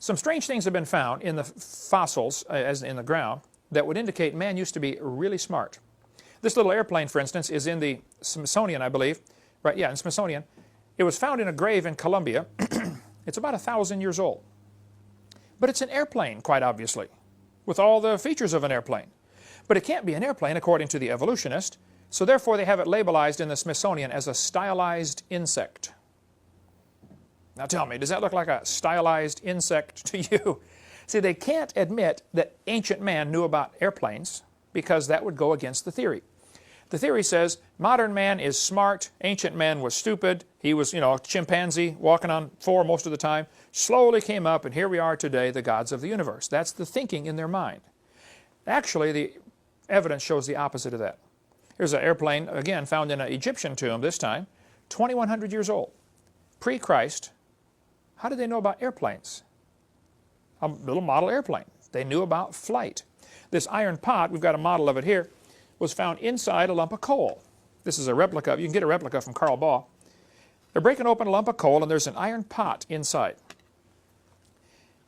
Some strange things have been found in the fossils, as in the ground, that would indicate man used to be really smart. This little airplane, for instance, is in the Smithsonian, I believe. Right, yeah, in Smithsonian. It was found in a grave in Colombia. It's about 1,000 years old. But it's an airplane, quite obviously, with all the features of an airplane. But it can't be an airplane, according to the evolutionist, so therefore they have it labelized in the Smithsonian as a stylized insect. Now tell me, does that look like a stylized insect to you? See, they can't admit that ancient man knew about airplanes because that would go against the theory. The theory says modern man is smart, ancient man was stupid, he was, a chimpanzee walking on four most of the time, slowly came up, and here we are today, the gods of the universe. That's the thinking in their mind. Actually, the evidence shows the opposite of that. Here's an airplane, again, found in an Egyptian tomb this time, 2,100 years old, pre-Christ. How did they know about airplanes? A little model airplane. They knew about flight. This iron pot, we've got a model of it here, was found inside a lump of coal. This is a replica. You can get a replica from Carl Baugh. They're breaking open a lump of coal, and there's an iron pot inside.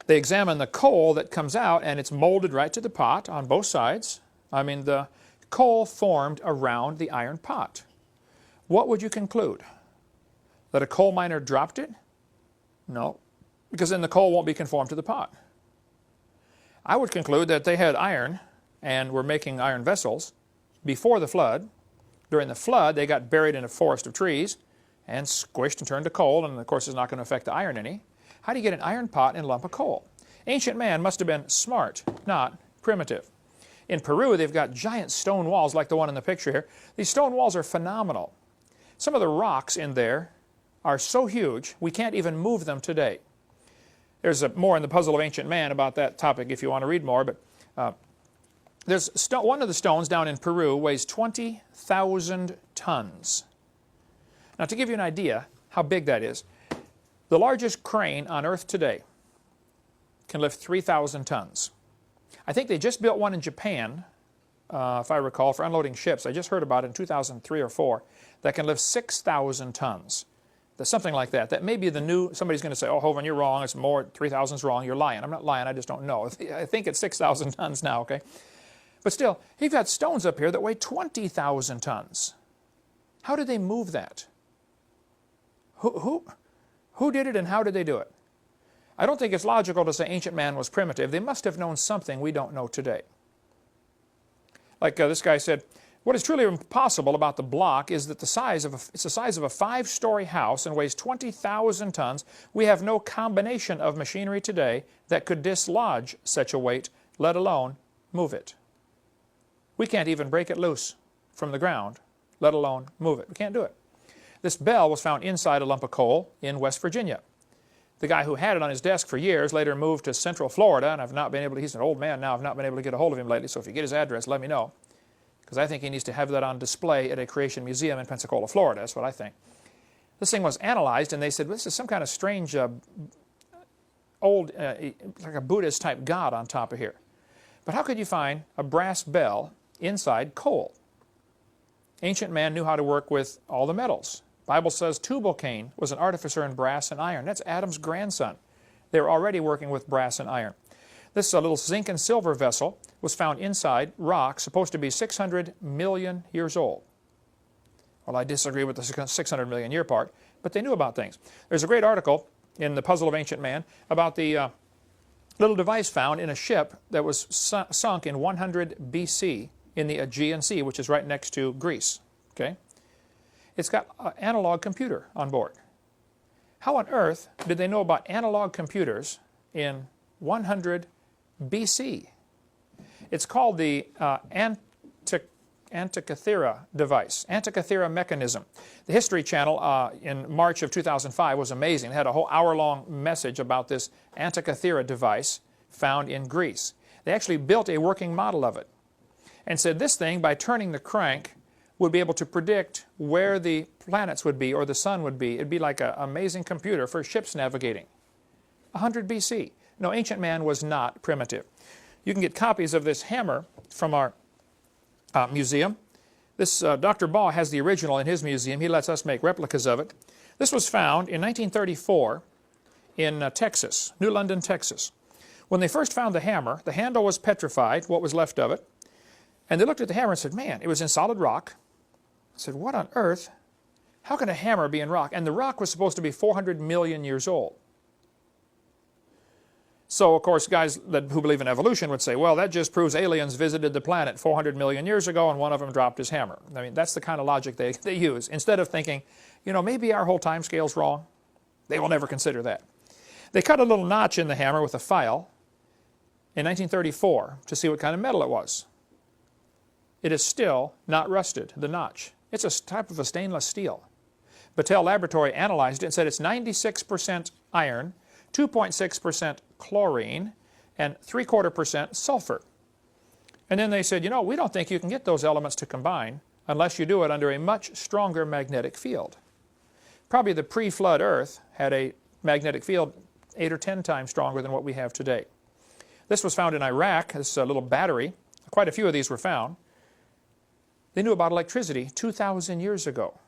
They examine the coal that comes out, and it's molded right to the pot on both sides. I mean, the coal formed around the iron pot. What would you conclude? That a coal miner dropped it? No, because then the coal won't be conformed to the pot. I would conclude that they had iron and were making iron vessels before the flood. During the flood, they got buried in a forest of trees and squished and turned to coal, and of course it's not going to affect the iron any. How do you get an iron pot in a lump of coal? Ancient man must have been smart, not primitive. In Peru, they've got giant stone walls like the one in the picture here. These stone walls are phenomenal. Some of the rocks in there are so huge, we can't even move them today. There's more in the Puzzle of Ancient Man about that topic if you want to read more, but there's one of the stones down in Peru weighs 20,000 tons. Now, to give you an idea how big that is, the largest crane on Earth today can lift 3,000 tons. I think they just built one in Japan, if I recall, for unloading ships. I just heard about it in 2003 or 4, that can lift 6,000 tons. There's something like that. That may be the new, somebody's going to say, oh, Hovind, you're wrong, it's more, 3,000 is wrong, you're lying. I'm not lying, I just don't know. I think it's 6,000 tons now, okay? But still, you've got stones up here that weigh 20,000 tons. How did they move that? Who did it and how did they do it? I don't think it's logical to say ancient man was primitive. They must have known something we don't know today. Like this guy said, what is truly impossible about the block is that it's the size of a 5-story house and weighs 20,000 tons. We have no combination of machinery today that could dislodge such a weight, let alone move it. We can't even break it loose from the ground, let alone move it. We can't do it. This bell was found inside a lump of coal in West Virginia. The guy who had it on his desk for years later moved to Central Florida, and I've not been able to, he's an old man now, I've not been able to get a hold of him lately, so if you get his address, let me know. Because I think he needs to have that on display at a creation museum in Pensacola, Florida. That's what I think. This thing was analyzed, and they said, well, this is some kind of strange, old, like a Buddhist-type god on top of here. But how could you find a brass bell inside coal? Ancient man knew how to work with all the metals. Bible says Tubal-Cain was an artificer in brass and iron. That's Adam's grandson. They were already working with brass and iron. This little zinc and silver vessel was found inside rock, supposed to be 600 million years old. Well, I disagree with the 600 million year part, but they knew about things. There's a great article in the Puzzle of Ancient Man about the little device found in a ship that was sunk in 100 BC in the Aegean Sea, which is right next to Greece. Okay? It's got an analog computer on board. How on earth did they know about analog computers in 100 BC? It's called the Antikythera device, Antikythera mechanism. The History Channel in March of 2005 was amazing. It had a whole hour-long message about this Antikythera device found in Greece. They actually built a working model of it and said this thing, by turning the crank, would be able to predict where the planets would be or the sun would be. It'd be like an amazing computer for ships navigating. 100 BC. No, ancient man was not primitive. You can get copies of this hammer from our museum. This Dr. Baugh has the original in his museum. He lets us make replicas of it. This was found in 1934 in Texas, New London, Texas. When they first found the hammer, the handle was petrified, what was left of it. And they looked at the hammer and said, man, it was in solid rock. I said, what on earth? How can a hammer be in rock? And the rock was supposed to be 400 million years old. So, of course, guys who believe in evolution would say, well, that just proves aliens visited the planet 400 million years ago and one of them dropped his hammer. I mean, that's the kind of logic they use. Instead of thinking, you know, maybe our whole time scale's wrong. They will never consider that. They cut a little notch in the hammer with a file in 1934 to see what kind of metal it was. It is still not rusted, the notch. It's a type of a stainless steel. Battelle Laboratory analyzed it and said it's 96% iron, 2.6% chlorine, and 0.75% sulfur. And then they said, you know, we don't think you can get those elements to combine unless you do it under a much stronger magnetic field. Probably the pre-flood Earth had a magnetic field 8 or 10 times stronger than what we have today. This was found in Iraq, this little battery. Quite a few of these were found. They knew about electricity 2,000 years ago.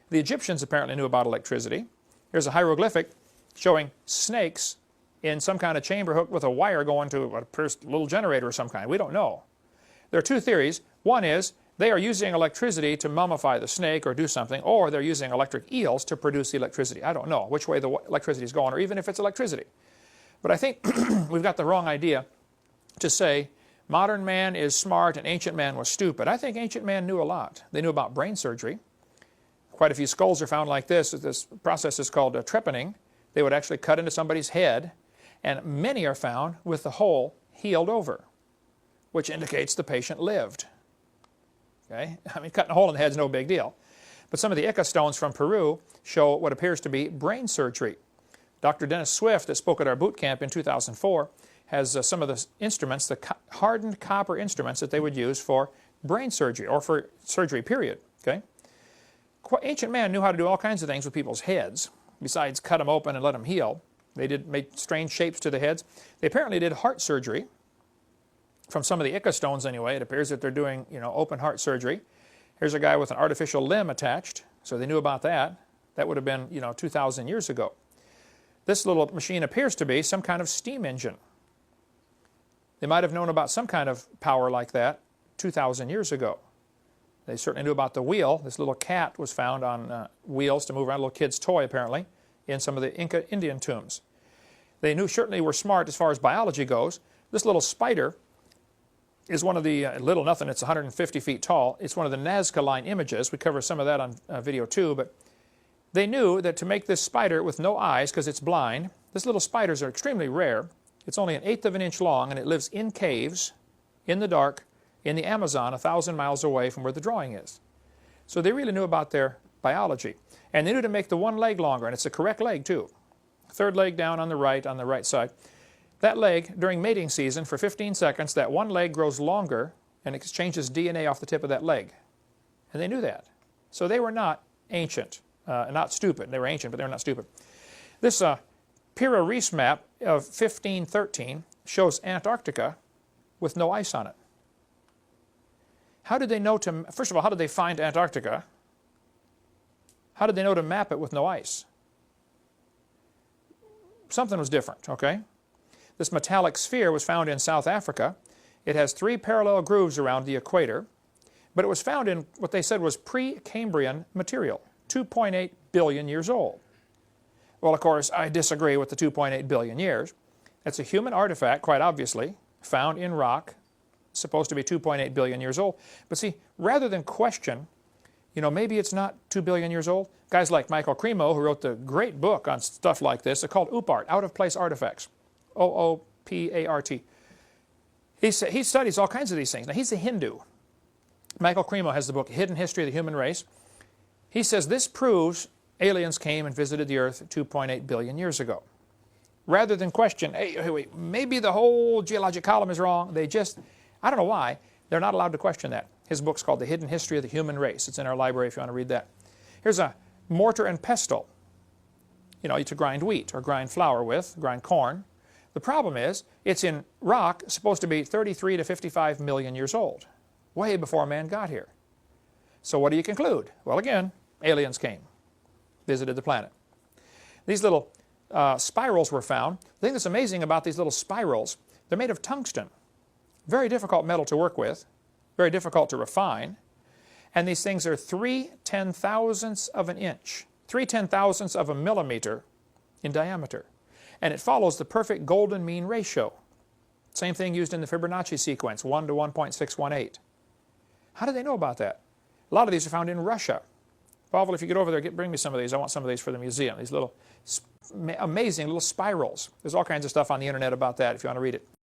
The Egyptians apparently knew about electricity. Here's a hieroglyphic showing snakes in some kind of chamber hooked with a wire going to a little generator of some kind. We don't know. There are two theories. One is they are using electricity to mummify the snake or do something, or they're using electric eels to produce the electricity. I don't know which way the electricity is going, or even if it's electricity. But I think we've got the wrong idea to say modern man is smart and ancient man was stupid. I think ancient man knew a lot. They knew about brain surgery. Quite a few skulls are found like this. This process is called trepanning. They would actually cut into somebody's head, and many are found with the hole healed over, which indicates the patient lived. Okay? I mean, cutting a hole in the head is no big deal. But some of the Ica stones from Peru show what appears to be brain surgery. Dr. Dennis Swift, that spoke at our boot camp in 2004, has some of the instruments, the hardened copper instruments that they would use for brain surgery, or for surgery, period. Okay? Ancient man knew how to do all kinds of things with people's heads, besides cut them open and let them heal. They made strange shapes to the heads. They apparently did heart surgery. From some of the Ica stones anyway, it appears that they're doing, you know, open heart surgery. Here's a guy with an artificial limb attached, so they knew about that. That would have been, you know, 2,000 years ago. This little machine appears to be some kind of steam engine. They might have known about some kind of power like that 2,000 years ago. They certainly knew about the wheel. This little cat was found on wheels to move around, a little kid's toy apparently, in some of the Inca Indian tombs. They certainly were smart as far as biology goes. This little spider is one of the, little nothing, it's 150 feet tall. It's one of the Nazca Line images. We cover some of that on video too, but they knew that to make this spider with no eyes, because it's blind, these little spiders are extremely rare. It's only 1/8 of an inch long, and it lives in caves, in the dark, in the Amazon, 1,000 miles away from where the drawing is. So they really knew about their biology. And they knew to make the one leg longer, and it's the correct leg too. Third leg down on the right side. That leg, during mating season, for 15 seconds, that one leg grows longer and exchanges DNA off the tip of that leg. And they knew that. So they were not ancient, not stupid. They were ancient, but they were not stupid. This Pira Reis map of 1513 shows Antarctica with no ice on it. How did they know to, first of all, how did they find Antarctica? How did they know to map it with no ice? Something was different, okay? This metallic sphere was found in South Africa. It has 3 parallel grooves around the equator, but it was found in what they said was pre-Cambrian material, 2.8 billion years old. Well, of course, I disagree with the 2.8 billion years. It's a human artifact, quite obviously, found in rock, supposed to be 2.8 billion years old. But see, rather than question, you know, maybe it's not 2 billion years old, guys like Michael Cremo, who wrote the great book on stuff like this, it's called OOPArt, Out of Place Artifacts, OOPART. He studies all kinds of these things. Now, he's a Hindu. Michael Cremo has the book Hidden History of the Human Race. He says this proves aliens came and visited the Earth 2.8 billion years ago. Rather than question, hey, wait, maybe the whole geologic column is wrong, they just, I don't know why, they're not allowed to question that. His book's called The Hidden History of the Human Race. It's in our library if you want to read that. Here's a mortar and pestle, you know, to grind wheat or grind flour with, grind corn. The problem is, it's in rock supposed to be 33 to 55 million years old, way before man got here. So what do you conclude? Well, again, aliens came, visited the planet. These little spirals were found. The thing that's amazing about these little spirals, they're made of tungsten. Very difficult metal to work with, very difficult to refine. And these things are 3/10,000ths of an inch, 3/10,000ths of a millimeter in diameter. And it follows the perfect golden mean ratio. Same thing used in the Fibonacci sequence, 1 to 1.618. How do they know about that? A lot of these are found in Russia. Pavel, if you get over there, bring me some of these. I want some of these for the museum. These little amazing little spirals. There's all kinds of stuff on the internet about that if you want to read it.